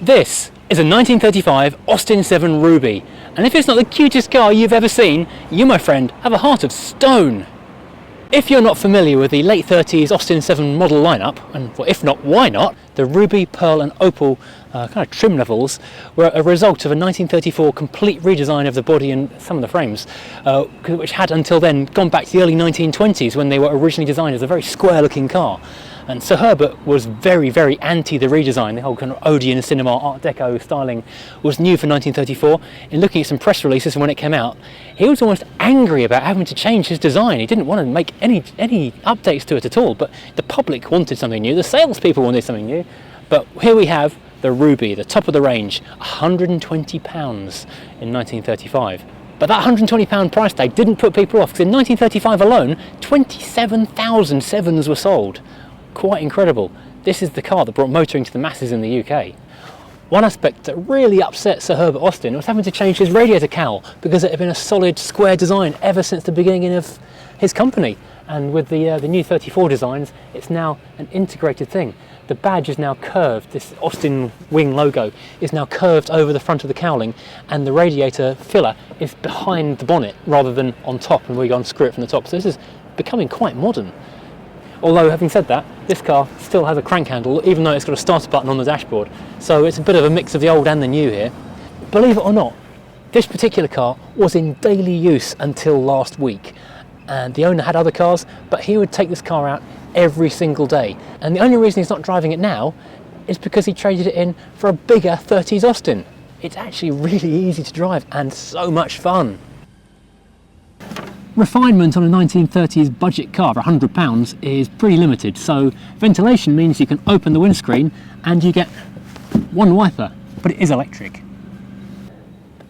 This is a 1935 Austin 7 Ruby, and if it's not the cutest car you've ever seen, you, my friend, have a heart of stone. If you're not familiar with the late 30s Austin 7 model lineup, and well, if not, why not, the Ruby, Pearl and Opal kind of trim levels were a result of a 1934 complete redesign of the body and some of the frames, which had until then gone back to the early 1920s when they were originally designed as a very square looking car. And Sir Herbert was very, very anti the redesign. The whole kind of Odeon cinema Art Deco styling was new for 1934. In looking at some press releases when it came out, he was almost angry about having to change his design. He didn't want to make any updates to it at all, but the public wanted something new, the salespeople wanted something new. But here we have the Ruby, the top of the range, £120 in 1935. But that £120 price tag didn't put people off, because in 1935 alone, 27,000 sevens were sold. Quite incredible. This is the car that brought motoring to the masses in the UK. One aspect that really upset Sir Herbert Austin was having to change his radiator cowl, because it had been a solid square design ever since the beginning of his company. And with the new 34 designs, it's now an integrated thing. The badge is now curved, this Austin wing logo is now curved over the front of the cowling, and the radiator filler is behind the bonnet rather than on top, and we go and screw it from the top. So this is becoming quite modern. Although, having said that, this car still has a crank handle, even though it's got a starter button on the dashboard. So it's a bit of a mix of the old and the new here. Believe it or not, this particular car was in daily use until last week. And the owner had other cars, but he would take this car out every single day. And the only reason he's not driving it now is because he traded it in for a bigger 30s Austin. It's actually really easy to drive and so much fun. Refinement on a 1930s budget car for £100 is pretty limited, so ventilation means you can open the windscreen and you get one wiper, but it is electric.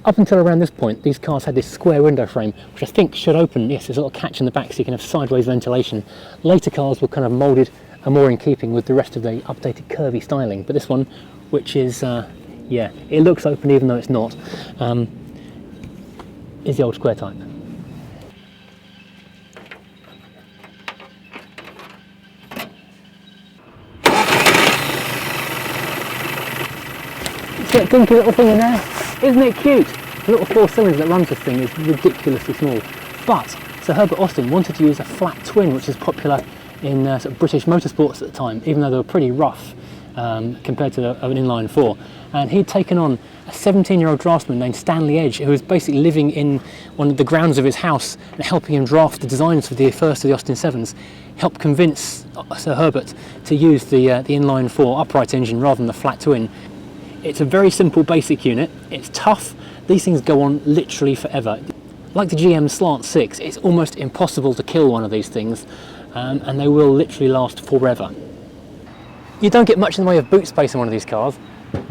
Up until around this point, these cars had this square window frame, which I think should open. Yes, there's a little catch in the back so you can have sideways ventilation. Later cars were kind of moulded and more in keeping with the rest of the updated curvy styling, but this one, which is, yeah, it looks open even though it's not, is the old square type. That dinky little thing in there, isn't it cute? The little 4 cylinders that runs this thing is ridiculously small. But Sir Herbert Austin wanted to use a flat twin, which is popular in sort of British motorsports at the time, even though they were pretty rough compared to an inline 4. And he'd taken on a 17-year-old draftsman named Stanley Edge, who was basically living in one of the grounds of his house and helping him draft the designs for the first of the Austin 7s, helped convince Sir Herbert to use the inline 4 upright engine rather than the flat twin. It's a very simple basic unit, it's tough, these things go on literally forever. Like the GM Slant 6, it's almost impossible to kill one of these things, and they will literally last forever. You don't get much in the way of boot space in one of these cars.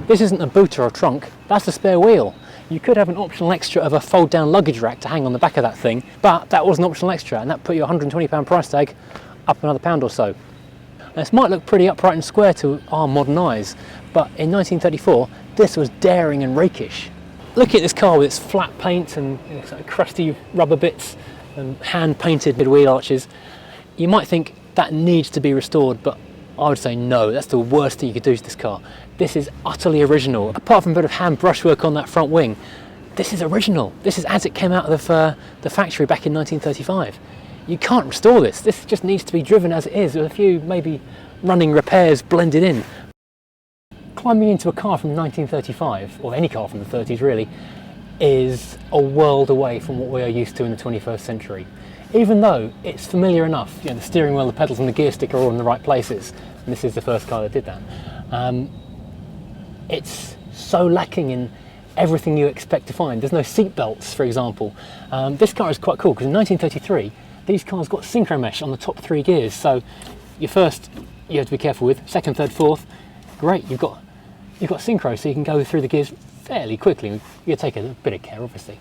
This isn't a boot or a trunk, that's a spare wheel. You could have an optional extra of a fold down luggage rack to hang on the back of that thing, but that was an optional extra, and that put your £120 price tag up another £1 or so. This might look pretty upright and square to our modern eyes, but in 1934 this was daring and rakish. Look at this car with its flat paint and sort of crusty rubber bits and hand painted wheel arches. You might think that needs to be restored, but I would say no, that's the worst thing you could do to this car. This is utterly original. Apart from a bit of hand brushwork on that front wing, this is original. This is as it came out of the factory back in 1935. You can't restore this. This just needs to be driven as it is, with a few maybe running repairs blended in. Climbing into a car from 1935, or any car from the 30s really, is a world away from what we are used to in the 21st century. Even though it's familiar enough, you know, the steering wheel, the pedals and the gear stick are all in the right places, and this is the first car that did that. It's so lacking in everything you expect to find. There's no seat belts, for example. This car is quite cool, because in 1933, these cars got synchro mesh on the top 3 gears, so your first you have to be careful with, second, third, fourth, great, you've got synchro, so you can go through the gears fairly quickly. You take a bit of care, obviously.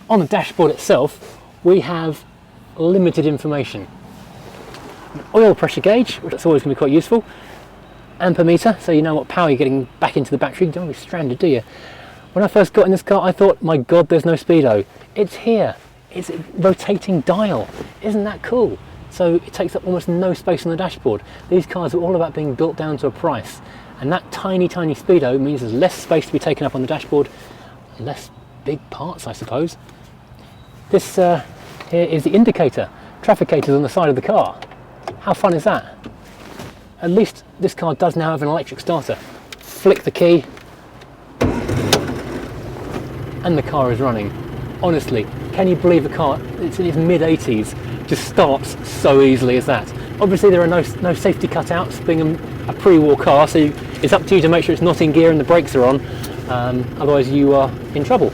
On the dashboard itself, we have limited information. An oil pressure gauge, which that's always going to be quite useful, ampermeter, so you know what power you're getting back into the battery. You don't want to be stranded, do you? When I first got in this car, I thought, my God, there's no speedo. It's here. It's a rotating dial. Isn't that cool? so it takes up almost no space on the dashboard. These cars are all about being built down to a price, and that tiny speedo means there's less space to be taken up on the dashboard, less big parts, I suppose. This here is the indicator, trafficators on the side of the car. How fun is that? At least this car does now have an electric starter. Flick the key and the car is running. Honestly, can you believe a car, it's in its mid-80s, just starts so easily as that? Obviously there are no safety cutouts, being a pre-war car, so it's up to you to make sure it's not in gear and the brakes are on, otherwise you are in trouble.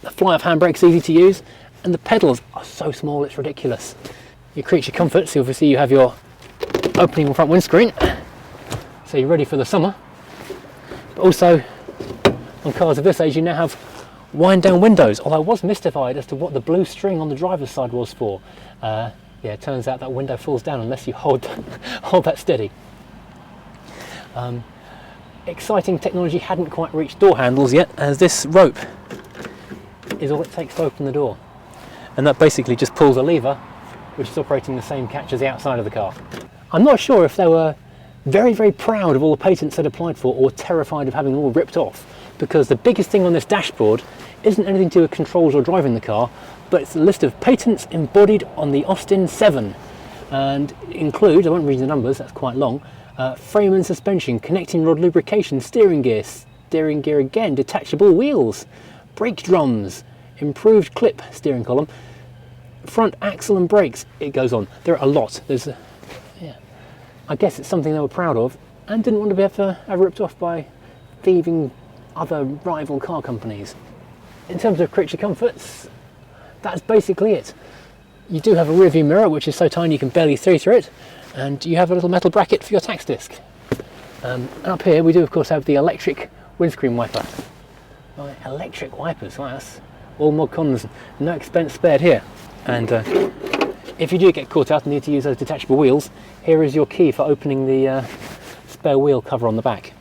The fly-off handbrake's easy to use, and the pedals are so small it's ridiculous. Your creature comforts, obviously you have your opening front windscreen, so you're ready for the summer. But also, on cars of this age, you now have wind down windows, although I was mystified as to what the blue string on the driver's side was for. Yeah, it turns out that window falls down unless you hold that steady. Exciting technology hadn't quite reached door handles yet, as this rope is all it takes to open the door. And that basically just pulls a lever, which is operating the same catch as the outside of the car. I'm not sure if they were very proud of all the patents they'd applied for, or terrified of having them all ripped off, because the biggest thing on this dashboard isn't anything to do with controls or driving the car, but it's a list of patents embodied on the Austin 7, and include, I won't read the numbers, that's quite long, frame and suspension, connecting rod lubrication, steering gear again, detachable wheels, brake drums, improved clip steering column, front axle and brakes. It goes on. There are a lot. Yeah, I guess it's something they were proud of and didn't want to be have ripped off by thieving other rival car companies. In terms of creature comforts, that's basically it. You do have a rear view mirror, which is so tiny you can barely see through it, and you have a little metal bracket for your tax disc. And up here we do of course have the electric windscreen wiper. Right, electric wipers, wow, that's all mod cons, no expense spared here. And if you do get caught out and need to use those detachable wheels, here is your key for opening the spare wheel cover on the back.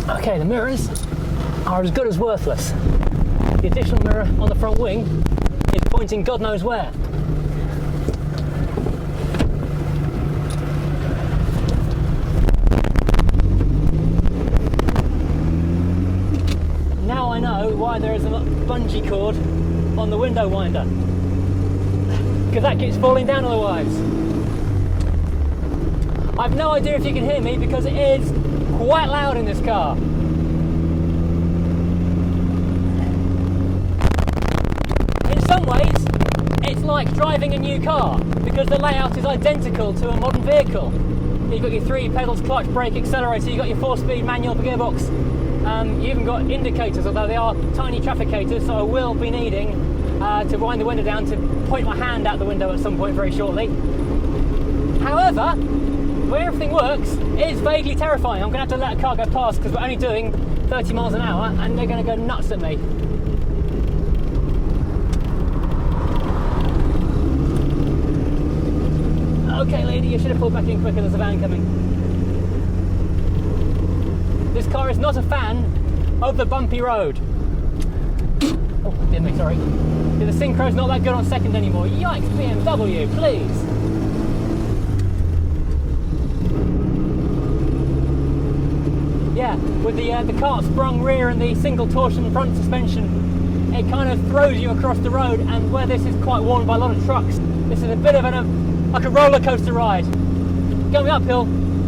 Okay, the mirrors are as good as worthless. The additional mirror on the front wing is pointing God knows where. Now I know why there is a bungee cord on the window winder, because that keeps falling down otherwise. I've no idea if you can hear me because it is quite loud in this car. In some ways, it's like driving a new car because the layout is identical to a modern vehicle. You've got your 3 pedals, clutch, brake, accelerator, you've got your 4-speed manual gearbox. You even got indicators, although they are tiny trafficators, so I will be needing to wind the window down to point my hand out the window at some point very shortly. However, where everything works is vaguely terrifying. I'm going to have to let a car go past because we're only doing 30 miles an hour and they're going to go nuts at me. Okay lady, you should have pulled back in quicker, there's a van coming. This car is not a fan of the bumpy road. Oh, didn't me, sorry. Yeah, the synchro's not that good on second anymore. Yikes, BMW, please. Yeah, with the cart sprung rear and the single torsion front suspension, it kind of throws you across the road, and where this is quite worn by a lot of trucks, this is a bit of like a roller coaster ride. Going uphill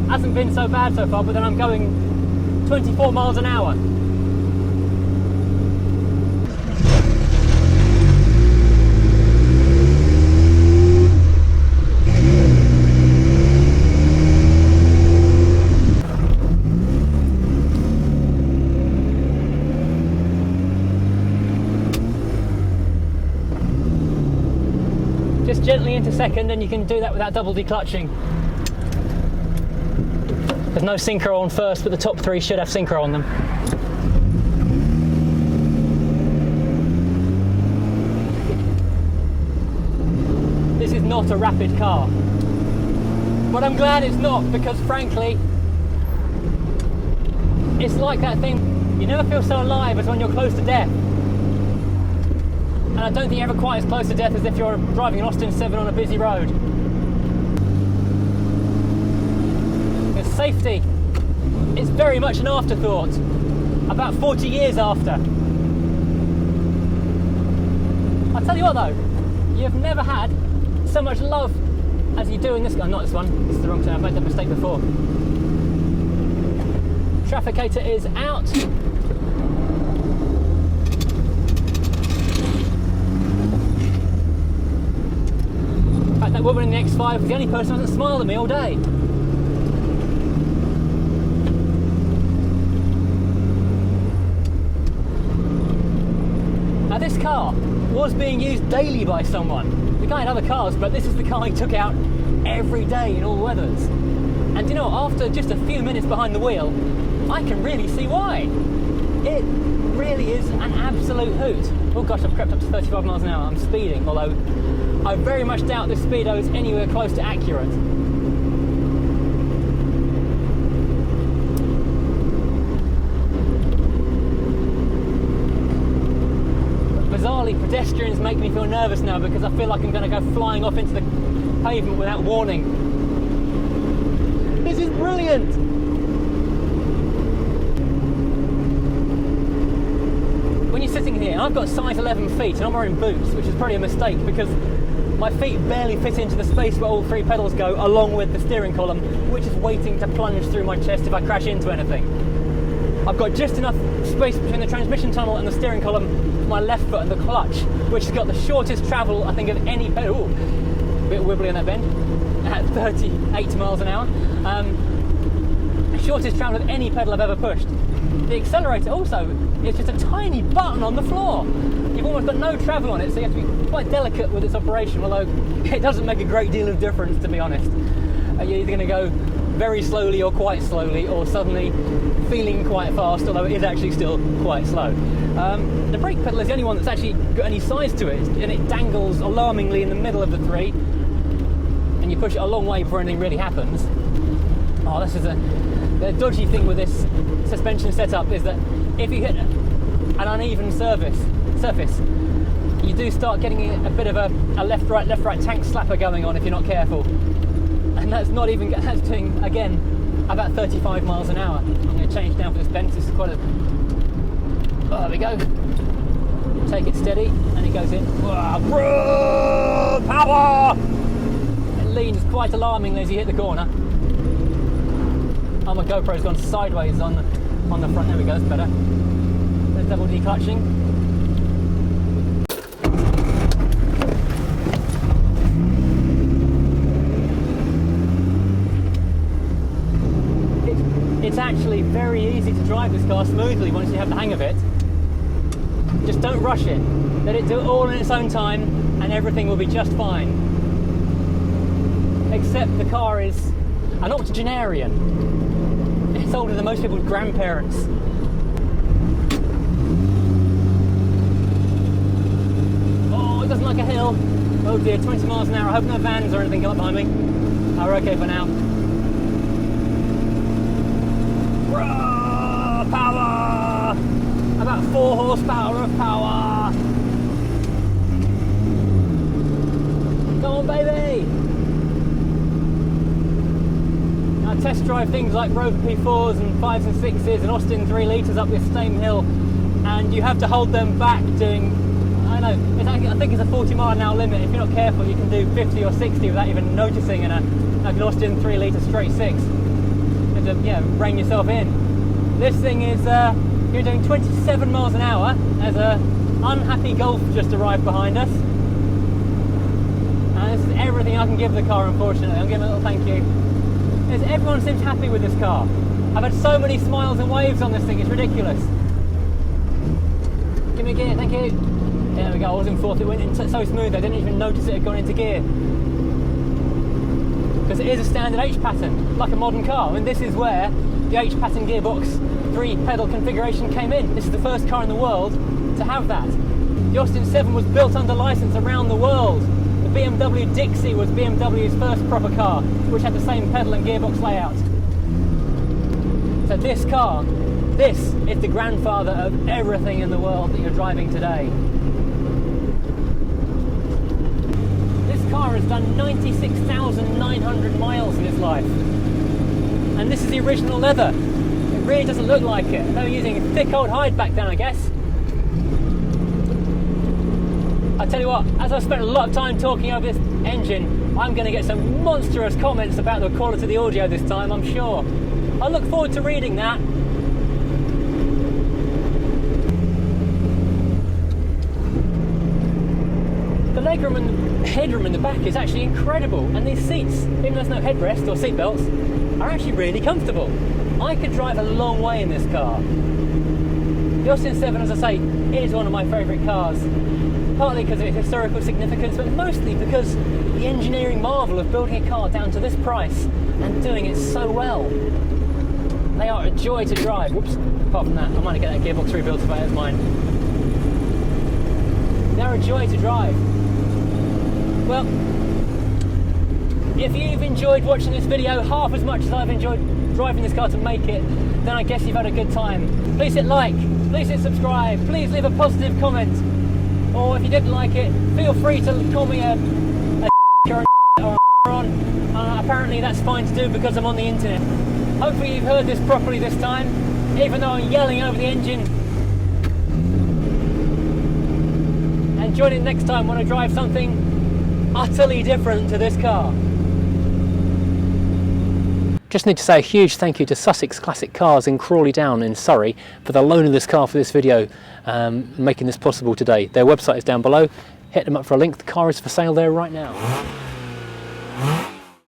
hasn't been so bad so far, but then I'm going 24 miles an hour. Just gently into second, and you can do that without double declutching. There's no synchro on first, but the top 3 should have synchro on them. This is not a rapid car, but I'm glad it's not, because frankly, it's like that thing You never feel so alive as when you're close to death. And I don't think you're ever quite as close to death as if you're driving an Austin 7 on a busy road. Because safety, it's very much an afterthought. About 40 years after. I'll tell you what though, you've never had so much love as you do in this car. Not this one, this is the wrong turn, I've made that mistake before. Trafficator is out. In fact, that woman in the X5 was the only person who hasn't smiled at me all day. Now this car was being used daily by someone. The guy had other cars, but this is the car he took out every day in all weathers. And you know, after just a few minutes behind the wheel, I can really see why. It really is an absolute hoot. Oh gosh, I've crept up to 35 miles an hour. I'm speeding, although I very much doubt this speedo is anywhere close to accurate. Bizarrely, pedestrians make me feel nervous now because I feel like I'm going to go flying off into the pavement without warning. This is brilliant! When you're sitting here, I've got size 11 feet and I'm wearing boots, which is probably a mistake because my feet barely fit into the space where all three pedals go, along with the steering column, which is waiting to plunge through my chest if I crash into anything. I've got just enough space between the transmission tunnel and the steering column for my left foot and the clutch, which has got the shortest travel, I think, of any pedal. Ooh, a bit wibbly in that bend, at 38 miles an hour. Shortest travel of any pedal I've ever pushed. The accelerator also is just a tiny button on the floor. You've almost got no travel on it, so you have to be quite delicate with its operation, although it doesn't make a great deal of difference, to be honest. You're either going to go very slowly or quite slowly, or suddenly feeling quite fast, although it is actually still quite slow. The brake pedal is the only one that's actually got any size to it, and it dangles alarmingly in the middle of the three, and you push it a long way before anything really happens. Oh, this is the dodgy thing with this suspension setup is that if you hit an uneven surface, you do start getting a bit of a left-right tank slapper going on if you're not careful. And that's doing, again, about 35 miles an hour. I'm going to change down for this bend. This is quite a... Oh, there we go. Take it steady, and it goes in. Power! It leans quite alarmingly as you hit the corner. Oh, my GoPro's gone sideways on the front. There we go, that's better. There's double declutching. It's actually very easy to drive this car smoothly once you have the hang of it. Just don't rush it. Let it do it all in its own time and everything will be just fine. Except the car is an octogenarian. It's older than most people's grandparents. Oh, it doesn't like a hill. Oh dear, 20 miles an hour. I hope no vans or anything come up behind me. Oh, we're okay for now. Power! About 4 horsepower of power. Go on, baby! Now test drive things like Rover P4s and 5s and 6s and Austin 3 litres up this same hill, and you have to hold them back doing, I don't know, I think it's a 40 mile an hour limit. If you're not careful, you can do 50 or 60 without even noticing in like an Austin 3 litre straight 6. You have to, rein yourself in. This thing is, you're doing 27 miles an hour as a unhappy Golf just arrived behind us. And this is everything I can give the car, unfortunately. I'm giving a little thank you. Everyone seems happy with this car. I've had so many smiles and waves on this thing, it's ridiculous. Give me a gear, thank you. There we go, I was in fourth, it went in so smooth I didn't even notice it had gone into gear. Because it is a standard H pattern, like a modern car. I mean, this is where the H pattern gearbox 3-pedal configuration came in. This is the first car in the world to have that. The Austin 7 was built under license around the world. The BMW Dixie was BMW's first proper car, which had the same pedal and gearbox layout. So this car This is the grandfather of everything in the world that you're driving today. This car has done 96,900 miles in its life. And this is the original leather. It really doesn't look like it. They were using a thick old hide back then, I guess. I tell you what, as I've spent a lot of time talking over this engine, I'm going to get some monstrous comments about the quality of the audio this time, I'm sure. I look forward to reading that. The legroom and headroom in the back is actually incredible, and these seats, even though there's no headrest or seat belts, are actually really comfortable. I could drive a long way in this car. The Austin 7, as I say, is one of my favourite cars. Partly because of its historical significance, but mostly because the engineering marvel of building a car down to this price and doing it so well. They are a joy to drive. Whoops, apart from that, I might get that gearbox rebuilt if it's mine. They're a joy to drive. Well, if you've enjoyed watching this video half as much as I've enjoyed driving this car to make it, then I guess you've had a good time. Please hit like, please hit subscribe, please leave a positive comment. Or if you didn't like it, feel free to call me a or on. Apparently that's fine to do because I'm on the internet. Hopefully you've heard this properly this time, even though I'm yelling over the engine. And join in next time when I drive something utterly different to this car. Just need to say a huge thank you to Sussex Classic Cars in Crawley Down in Surrey for the loan of this car for this video, making this possible today. Their website is down below. Hit them up for a link. The car is for sale there right now.